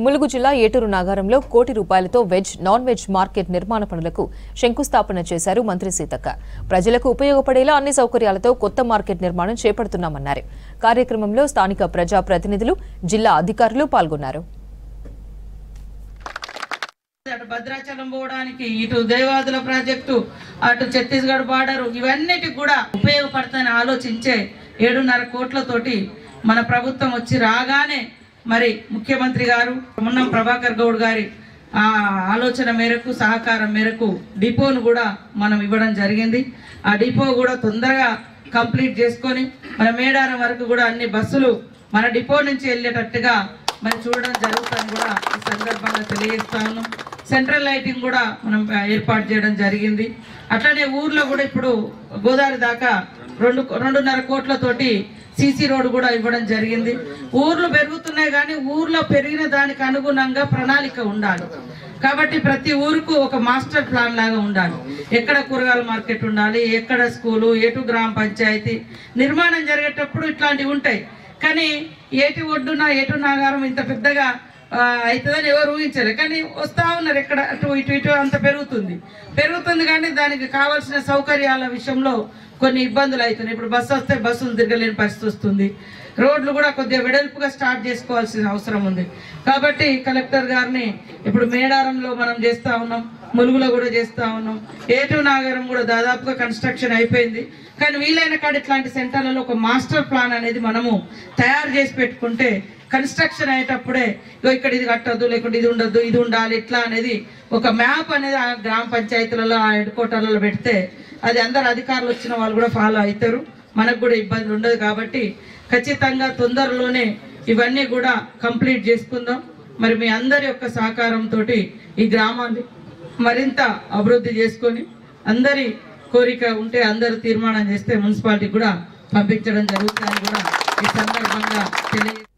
ములుగు జిల్లా ఏటూరు నాగారంలో ₹1 కోటి veg non veg market నిర్మాణ పనులకు శంకుస్థాపన చేశారు మంత్రి సీతక్క. ప్రజలకు ఉపయోగపడేలా అన్ని సౌకర్యాలతో కొత్త మార్కెట్ నిర్మాణం చేపడుతున్నామన్నారు. కార్యక్రమంలో స్థానిక ప్రజా ప్రతినిధులు, జిల్లా అధికారులు పాల్గొన్నారు. అటు భద్రాచలం పోవడానికి, ఇటు దేవాదుల ప్రాజెక్టు, అటు ఛత్తీస్గఢ్ బార్డరు, ఇవన్నిటికి కూడా ఉపయోగపడతాయని ఆలోచించే 7.5 కోట్లతోటి మన ప్రభుత్వం వచ్చి రాగానే మరి ముఖ్యమంత్రి గారు మున్నం ప్రభాకర్ గౌడ్ గారి ఆలోచన మేరకు, సహకారం మేరకు డిపోను కూడా మనం ఇవ్వడం జరిగింది. ఆ డిపో కూడా తొందరగా కంప్లీట్ చేసుకొని మన మేడారం వరకు కూడా అన్ని బస్సులు మన డిపో నుంచి వెళ్ళేటట్టుగా మరి చూడడం జరుగుతుందని కూడా ఈ సందర్భంగా తెలియజేస్తాను. సెంట్రల్ లైటింగ్ కూడా మనం ఏర్పాటు చేయడం జరిగింది. అట్లనే ఊర్లో కూడా ఇప్పుడు గోదావరి దాకా 2.5 కోట్లతోటి సీసీ రోడ్ కూడా ఇవ్వడం జరిగింది. ఊర్లు పెరుగుతున్నాయి కానీ ఊర్లో పెరిగిన దానికి అనుగుణంగా ప్రణాళిక ఉండాలి. కాబట్టి ప్రతి ఊరుకు ఒక మాస్టర్ ప్లాన్ లాగా ఉండాలి. ఎక్కడ కూరగాయల మార్కెట్ ఉండాలి, ఎక్కడ స్కూలు, ఎటు గ్రామ పంచాయతీ నిర్మాణం జరిగేటప్పుడు ఇట్లాంటివి ఉంటాయి. కానీ ఏటి ఒడ్డున ఏటు నాగారం ఇంత పెద్దగా అవుతుందని ఎవరు ఊహించలేదు. కానీ వస్తూ ఉన్నారు, ఎక్కడ అటు ఇటు అంత పెరుగుతుంది కానీ దానికి కావాల్సిన సౌకర్యాల విషయంలో కొన్ని ఇబ్బందులు అవుతున్నాయి. ఇప్పుడు బస్సు వస్తే బస్సులు తిరగలేని పరిస్థితి వస్తుంది. రోడ్లు కూడా కొద్దిగా వెడల్పుగా స్టార్ట్ చేసుకోవాల్సిన అవసరం ఉంది. కాబట్టి కలెక్టర్ గారిని ఇప్పుడు మేడారంలో మనం చేస్తూ ఉన్నాం, ములుగులో కూడా చేస్తూ ఉన్నాం, ఏటూ నాగారం కూడా దాదాపుగా కన్స్ట్రక్షన్ అయిపోయింది. కానీ వీలైన కాడ ఇట్లాంటి సెంటర్లలో ఒక మాస్టర్ ప్లాన్ అనేది మనము తయారు చేసి పెట్టుకుంటే కన్స్ట్రక్షన్ అయ్యేటప్పుడే ఇక్కడ ఇది కట్టద్దు, లేకుంటే ఇది ఉండద్దు, ఇది ఉండాలి, ఇట్లా అనేది ఒక మ్యాప్ అనేది ఆ గ్రామ పంచాయతీలలో, ఆ హెడ్ క్వార్టర్లలో పెడితే అది అందరు అధికారులు వచ్చిన వాళ్ళు కూడా ఫాలో అవుతారు, మనకు కూడా ఇబ్బంది ఉండదు. కాబట్టి ఖచ్చితంగా తొందరలోనే ఇవన్నీ కూడా కంప్లీట్ చేసుకుందాం. మరి మీ అందరి యొక్క సహకారంతో ఈ గ్రామాన్ని మరింత అభివృద్ధి చేసుకొని అందరి కోరిక ఉంటే అందరూ తీర్మానం చేస్తే మున్సిపాలిటీ కూడా పంపించడం జరుగుతుందని కూడా ఈ సందర్భంగా తెలియజేస్తాను.